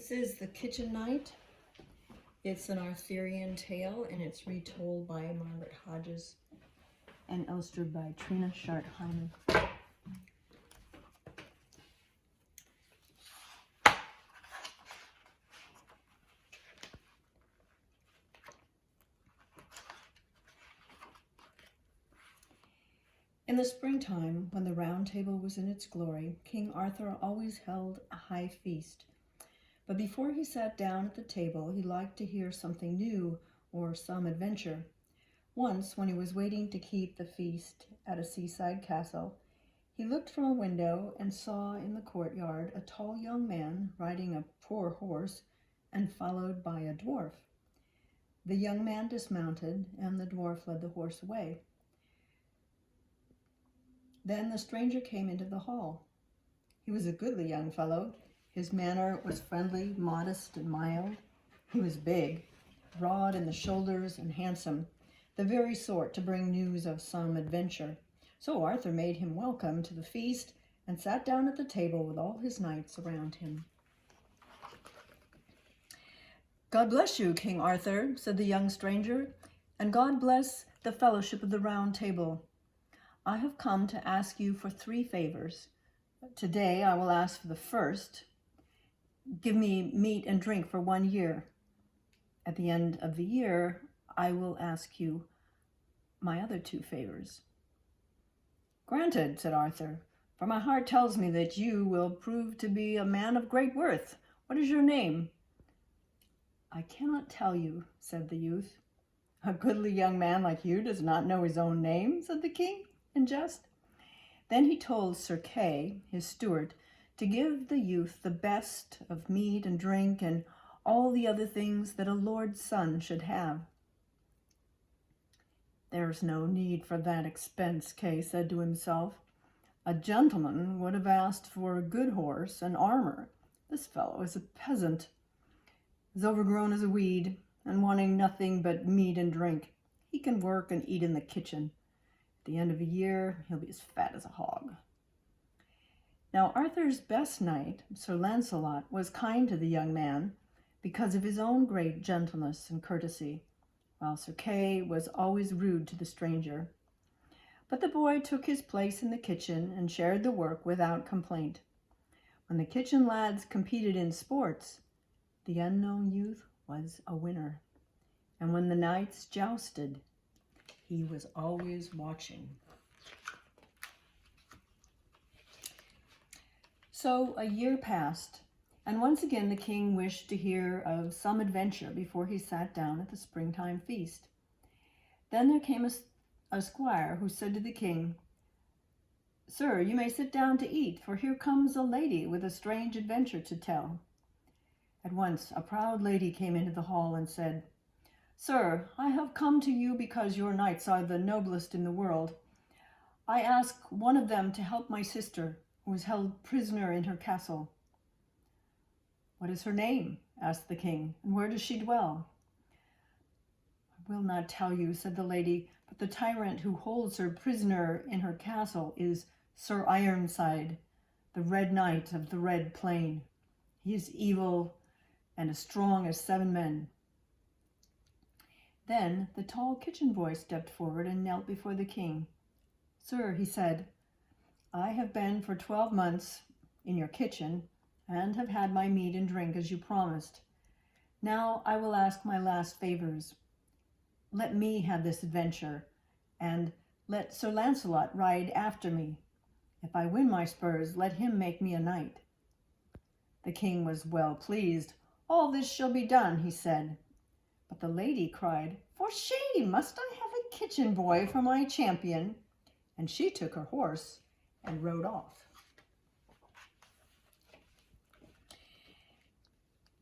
This is The Kitchen Knight. It's an Arthurian tale, and it's retold by Margaret Hodges and illustrated by Trina Schart-Hyman. In the springtime, when the Round Table was in its glory, King Arthur always held a high feast. But before he sat down at the table, he liked to hear something new or some adventure. Once, when he was waiting to keep the feast at a seaside castle, he looked from a window and saw in the courtyard a tall young man riding a poor horse and followed by a dwarf. The young man dismounted, and the dwarf led the horse away. Then the stranger came into the hall. He was a goodly young fellow. His manner was friendly, modest, and mild. He was big, broad in the shoulders, and handsome, the very sort to bring news of some adventure. So Arthur made him welcome to the feast and sat down at the table with all his knights around him. "God bless you, King Arthur," said the young stranger, "and God bless the fellowship of the Round Table. I have come to ask you for 3 favors. Today I will ask for the first. Give me meat and drink for 1 year. At the end of the year, I will ask you my other 2 favors." "Granted," said Arthur, "for my heart tells me that you will prove to be a man of great worth. What is your name?" "I cannot tell you," said the youth. "A goodly young man like you does not know his own name," said the king, in jest. Then he told Sir Kay, his steward, to give the youth the best of meat and drink and all the other things that a lord's son should have. "There's no need for that expense," Kay said to himself. "A gentleman would have asked for a good horse and armor. This fellow is a peasant, as overgrown as a weed, and wanting nothing but meat and drink. He can work and eat in the kitchen. At the end of a year, he'll be as fat as a hog." Now Arthur's best knight, Sir Lancelot, was kind to the young man because of his own great gentleness and courtesy, while Sir Kay was always rude to the stranger. But the boy took his place in the kitchen and shared the work without complaint. When the kitchen lads competed in sports, the unknown youth was a winner. And when the knights jousted, he was always watching. So a year passed, and once again the king wished to hear of some adventure before he sat down at the springtime feast. Then there came a squire who said to the king, "Sir, you may sit down to eat, for here comes a lady with a strange adventure to tell." At once a proud lady came into the hall and said, "Sir, I have come to you because your knights are the noblest in the world. I ask one of them to help my sister, who is held prisoner in her castle." "What is her name?" asked the king, "and where does she dwell?" "I will not tell you," said the lady, "but the tyrant who holds her prisoner in her castle is Sir Ironside, the Red Knight of the Red Plain. He is evil and as strong as 7 men. Then the tall kitchen boy stepped forward and knelt before the king. "Sir," he said, "I have been for 12 months in your kitchen and have had my meat and drink as you promised. Now I will ask my last favors. Let me have this adventure, and let Sir Lancelot ride after me. If I win my spurs, let him make me a knight." The king was well pleased. "All this shall be done," he said. But the lady cried, "For shame! Must I have a kitchen boy for my champion?" And she took her horse and rode off.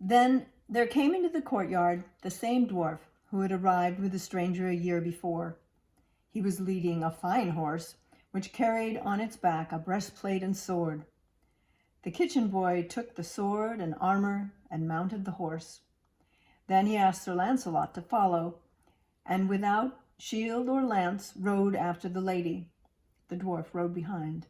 Then there came into the courtyard the same dwarf who had arrived with the stranger a year before. He was leading a fine horse, which carried on its back a breastplate and sword. The kitchen boy took the sword and armor and mounted the horse. Then he asked Sir Lancelot to follow, and without shield or lance rode after the lady. The dwarf rode behind.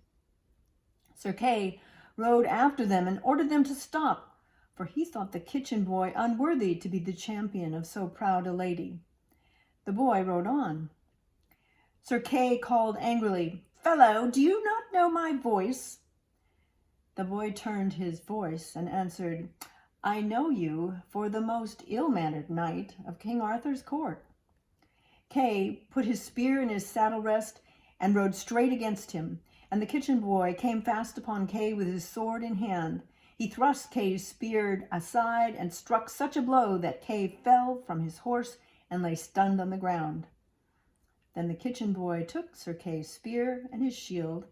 Sir Kay rode after them and ordered them to stop, for he thought the kitchen boy unworthy to be the champion of so proud a lady. The boy rode on. Sir Kay called angrily, "Fellow, do you not know my voice?" The boy turned his voice and answered, "I know you for the most ill-mannered knight of King Arthur's court." Kay put his spear in his saddle rest and rode straight against him, and the kitchen boy came fast upon Kay with his sword in hand. He thrust Kay's spear aside and struck such a blow that Kay fell from his horse and lay stunned on the ground. Then the kitchen boy took Sir Kay's spear and his shield.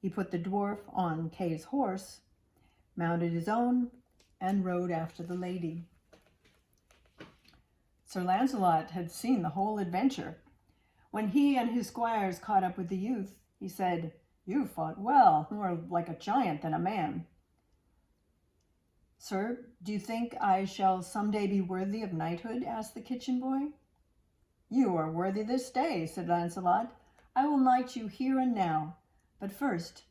He put the dwarf on Kay's horse, mounted his own, and rode after the lady. Sir Lancelot had seen the whole adventure. When he and his squires caught up with the youth, he said, "You fought well, more like a giant than a man." "Sir, do you think I shall some day be worthy of knighthood?" asked the kitchen boy. "You are worthy this day," said Lancelot. "I will knight you here and now. But first,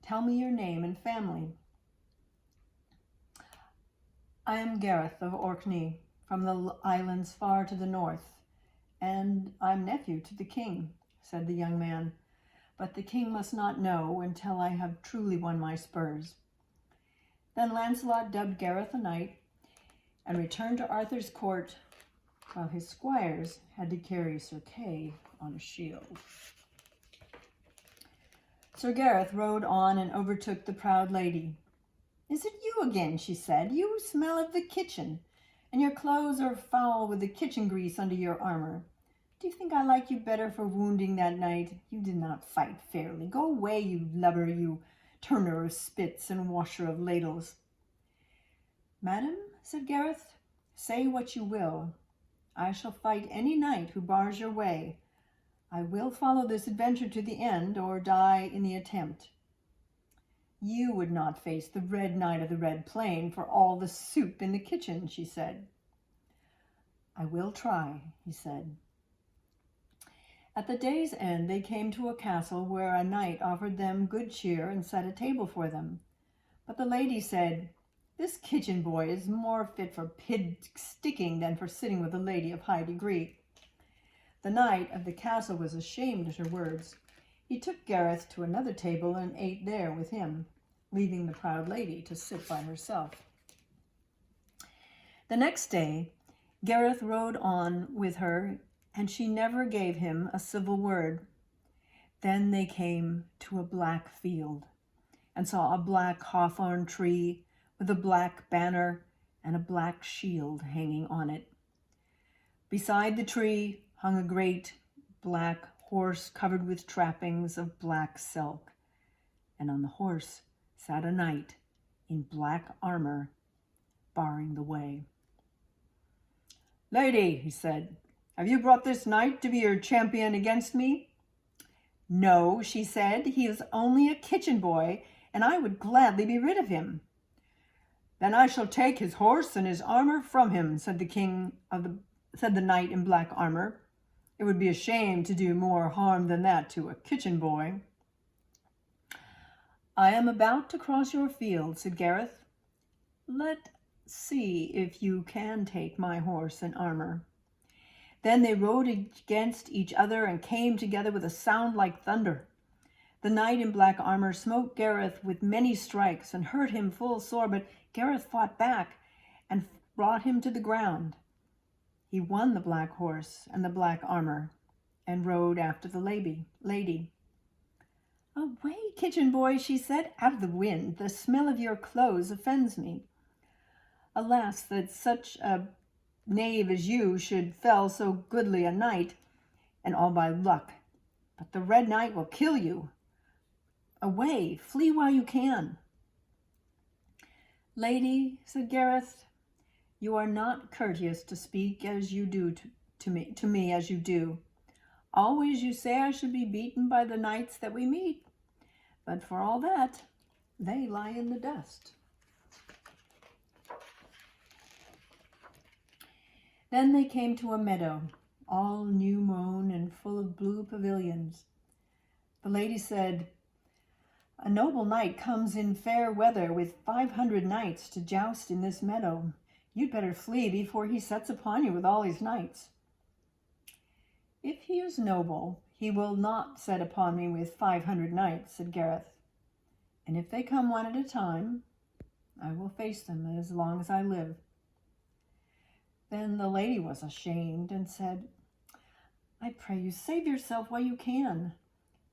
tell me your name and family." "I am Gareth of Orkney, from the islands far to the north, and I'm nephew to the king," said the young man. "But the king must not know until I have truly won my spurs." Then Lancelot dubbed Gareth a knight and returned to Arthur's court, while his squires had to carry Sir Kay on a shield. Sir Gareth rode on and overtook the proud lady. "Is it you again?" she said. "You smell of the kitchen, and your clothes are foul with the kitchen grease under your armor. Do you think I like you better for wounding that knight? You did not fight fairly. Go away, you lubber, you turner of spits and washer of ladles." "Madam," said Gareth, "say what you will. I shall fight any knight who bars your way. I will follow this adventure to the end, or die in the attempt." "You would not face the Red Knight of the Red Plain for all the soup in the kitchen," she said. "I will try," he said. At the day's end they came to a castle where a knight offered them good cheer and set a table for them. But the lady said, "This kitchen boy is more fit for pig sticking than for sitting with a lady of high degree." The knight of the castle was ashamed at her words. He took Gareth to another table and ate there with him, leaving the proud lady to sit by herself. The next day, Gareth rode on with her, and she never gave him a civil word. Then they came to a black field and saw a black hawthorn tree with a black banner and a black shield hanging on it. Beside the tree hung a great black horse covered with trappings of black silk, and on the horse sat a knight in black armor, barring the way. "Lady," he said, "have you brought this knight to be your champion against me?" "No," she said, "he is only a kitchen boy, and I would gladly be rid of him." "Then I shall take his horse and his armor from him," said the knight in black armor. "It would be a shame to do more harm than that to a kitchen boy." "I am about to cross your field," said Gareth. "Let's see if you can take my horse and armor." Then they rode against each other and came together with a sound like thunder. The knight in black armor smote Gareth with many strikes and hurt him full sore, but Gareth fought back and brought him to the ground. He won the black horse and the black armor and rode after the lady. "Away, kitchen boy," she said, "out of the wind. The smell of your clothes offends me. Alas, that such a knave as you should fell so goodly a knight, and all by luck. But the Red Knight will kill you. Away, flee while you can." "Lady," said Gareth, "you are not courteous to speak as you do to me as you do. Always you say I should be beaten by the knights that we meet, but for all that, they lie in the dust." Then they came to a meadow, all new mown and full of blue pavilions. The lady said, A noble knight comes in fair weather with 500 knights to joust in this meadow. You'd better flee before he sets upon you with all his knights." "If he is noble, he will not set upon me with 500 knights," said Gareth. "And if they come one at a time, I will face them as long as I live." Then the lady was ashamed and said, "I pray you, save yourself while you can.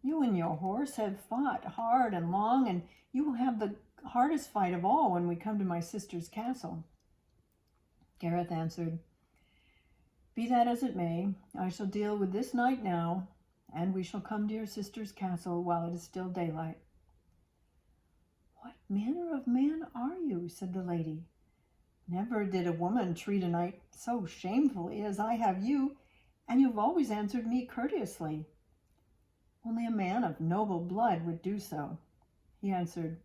You and your horse have fought hard and long, and you will have the hardest fight of all when we come to my sister's castle." Gareth answered, "Be that as it may, I shall deal with this knight now, and we shall come to your sister's castle while it is still daylight." "What manner of man are you?" said the lady. "Never did a woman treat a knight so shamefully as I have you, and you've always answered me courteously. Only a man of noble blood would do so." He answered,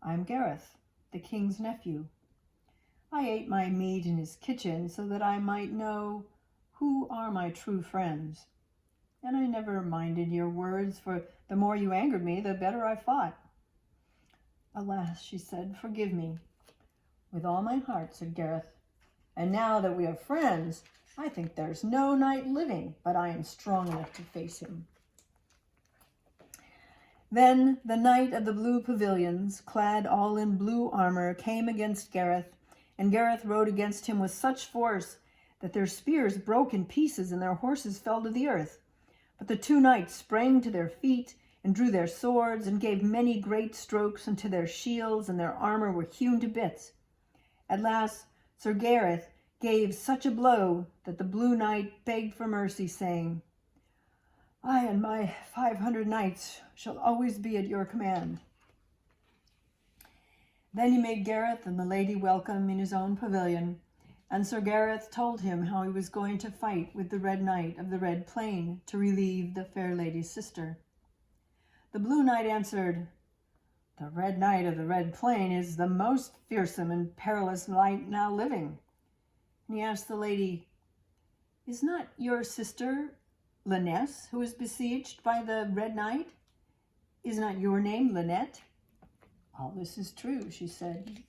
"I am Gareth, the king's nephew. I ate my meat in his kitchen so that I might know who are my true friends. And I never minded your words, for the more you angered me, the better I fought." "Alas," she said, "forgive me." "With all my heart," said Gareth. "And now that we are friends, I think there's no knight living but I am strong enough to face him." Then the knight of the blue pavilions, clad all in blue armor, came against Gareth, and Gareth rode against him with such force that their spears broke in pieces and their horses fell to the earth. But the two knights sprang to their feet and drew their swords and gave many great strokes until their shields and their armor were hewn to bits. At last Sir Gareth gave such a blow that the blue knight begged for mercy, saying, "I and my 500 knights shall always be at your command." Then he made Gareth and the lady welcome in his own pavilion, and Sir Gareth told him how he was going to fight with the Red Knight of the Red Plain to relieve the fair lady's sister. The Blue Knight answered, "The Red Knight of the Red Plain is the most fearsome and perilous knight now living." And he asked the lady, "Is not your sister Lynette, who is besieged by the Red Knight? Is not your name Lynette?" "All this is true," she said.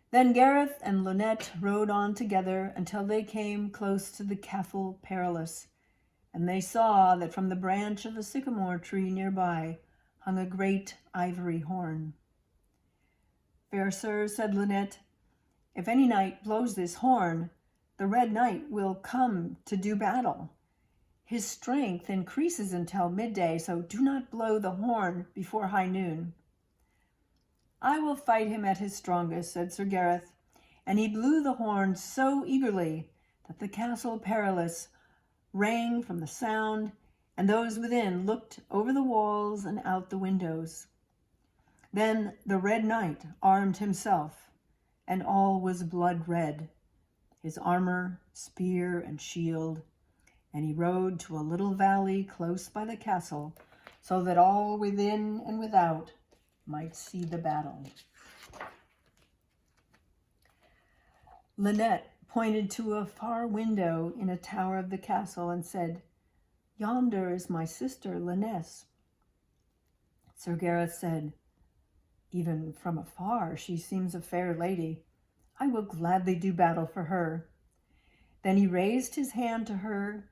Then Gareth and Lynette rode on together until they came close to the Castle Perilous, and they saw that from the branch of a sycamore tree nearby hung a great ivory horn. "Fair sir," said Lynette, "if any knight blows this horn, the Red Knight will come to do battle. His strength increases until midday, so do not blow the horn before high noon." "I will fight him at his strongest," said Sir Gareth, and he blew the horn so eagerly that the Castle Perilous rang from the sound, and those within looked over the walls and out the windows. Then the Red Knight armed himself, and all was blood red, his armor, spear, and shield, and he rode to a little valley close by the castle, so that all within and without might see the battle. Lynette pointed to a far window in a tower of the castle and said, "Yonder is my sister Lynette." Sir Gareth said, "Even from afar she seems a fair lady. I will gladly do battle for her." Then he raised his hand to her,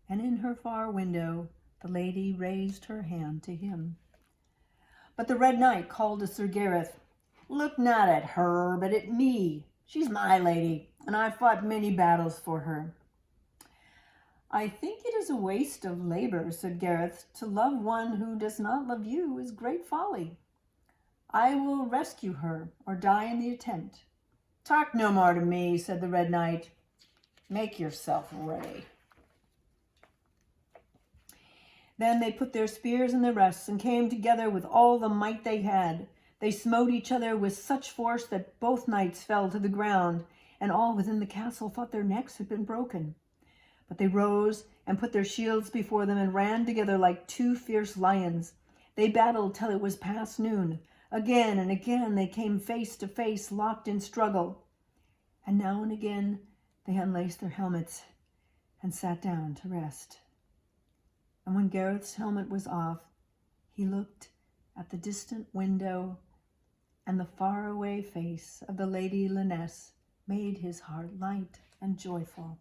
and in her far window the lady raised her hand to him. But the Red Knight called to Sir Gareth, "Look not at her, but at me. She's my lady, and I've fought many battles for her." "I think it is a waste of labor," said Gareth. "To love one who does not love you is great folly. I will rescue her or die in the attempt." "Talk no more to me," said the Red Knight. "Make yourself ready." Then they put their spears in their rests and came together with all the might they had. They smote each other with such force that both knights fell to the ground, and all within the castle thought their necks had been broken. But they rose and put their shields before them and ran together like two fierce lions. They battled till it was past noon. Again and again they came face to face, locked in struggle. And now and again they unlaced their helmets and sat down to rest. And when Gareth's helmet was off, he looked at the distant window, and the faraway face of the Lady Lyonesse made his heart light and joyful.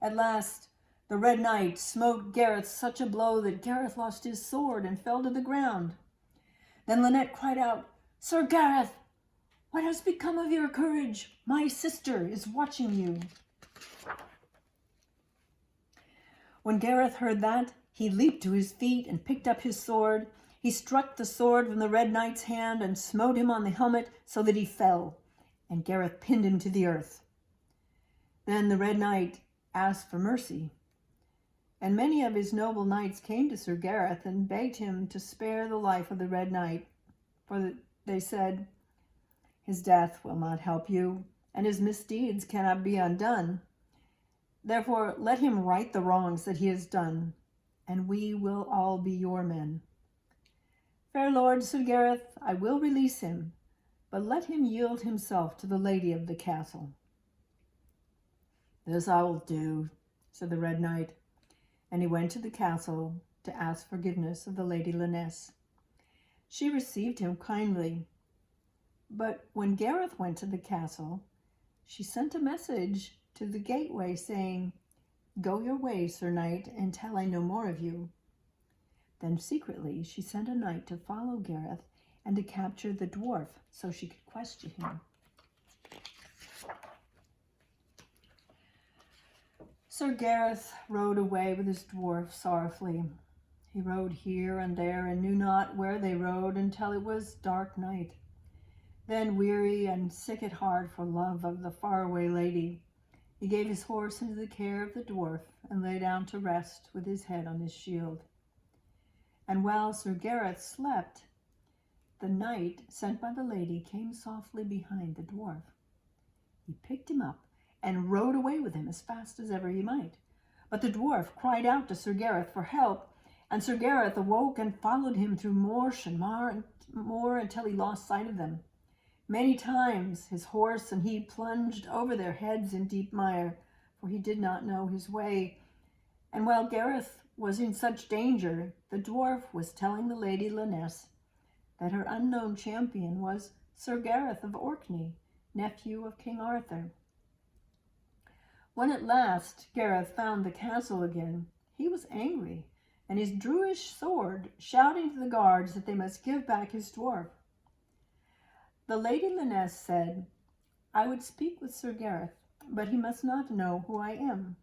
At last, the Red Knight smote Gareth such a blow that Gareth lost his sword and fell to the ground. Then Lynette cried out, "Sir Gareth, what has become of your courage? My sister is watching you." When Gareth heard that, he leaped to his feet and picked up his sword. He struck the sword from the Red Knight's hand and smote him on the helmet so that he fell, and Gareth pinned him to the earth. Then the Red Knight asked for mercy, and many of his noble knights came to Sir Gareth and begged him to spare the life of the Red Knight, for they said, "His death will not help you, and his misdeeds cannot be undone. Therefore let him right the wrongs that he has done, and we will all be your men." "Fair lord," said Gareth, "I will release him, but let him yield himself to the lady of the castle." "This I will do," said the Red Knight, and he went to the castle to ask forgiveness of the Lady Lyonesse. She received him kindly, but when Gareth went to the castle, she sent a message to the gateway saying, "Go your way, Sir Knight, until I know more of you." Then secretly she sent a knight to follow Gareth and to capture the dwarf so she could question him. Sir Gareth rode away with his dwarf sorrowfully. He rode here and there and knew not where they rode until it was dark night. Then, weary and sick at heart for love of the faraway lady, he gave his horse into the care of the dwarf and lay down to rest with his head on his shield. And while Sir Gareth slept, the knight sent by the lady came softly behind the dwarf. He picked him up and rode away with him as fast as ever he might. But the dwarf cried out to Sir Gareth for help, and Sir Gareth awoke and followed him through marsh and moor until he lost sight of them. Many times his horse and he plunged over their heads in deep mire, for he did not know his way. And while Gareth was in such danger, the dwarf was telling the Lady Lyonesse that her unknown champion was Sir Gareth of Orkney, nephew of King Arthur. When at last Gareth found the castle again, he was angry, and he drew his sword, shouting to the guards that they must give back his dwarf. The Lady Lyonesse said, "I would speak with Sir Gareth, but he must not know who I am."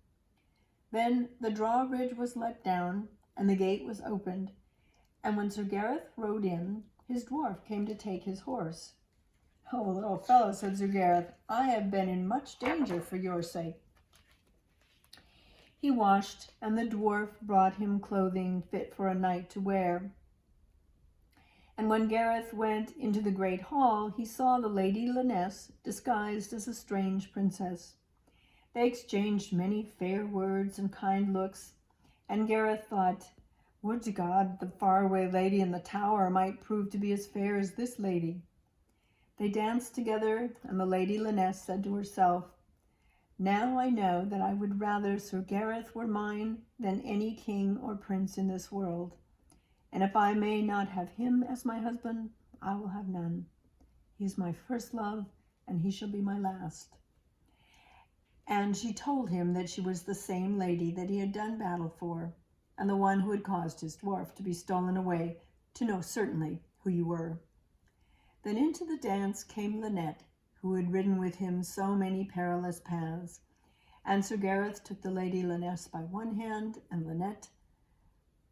Then the drawbridge was let down, and the gate was opened, and when Sir Gareth rode in, his dwarf came to take his horse. "Oh, little fellow," said Sir Gareth, "I have been in much danger for your sake." He washed, and the dwarf brought him clothing fit for a knight to wear. And when Gareth went into the great hall, he saw the Lady Lyonesse disguised as a strange princess. They exchanged many fair words and kind looks, and Gareth thought, "Would to God the faraway lady in the tower might prove to be as fair as this lady." They danced together, and the Lady Lyonesse said to herself, "Now I know that I would rather Sir Gareth were mine than any king or prince in this world. And if I may not have him as my husband, I will have none. He is my first love, and he shall be my last." And she told him that she was the same lady that he had done battle for, and the one who had caused his dwarf to be stolen away, to know certainly who you were. Then into the dance came Lynette, who had ridden with him so many perilous paths. And Sir Gareth took the Lady Lyonesse by one hand and Lynette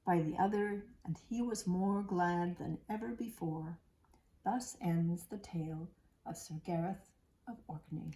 by the other, and he was more glad than ever before. Thus ends the tale of Sir Gareth of Orkney.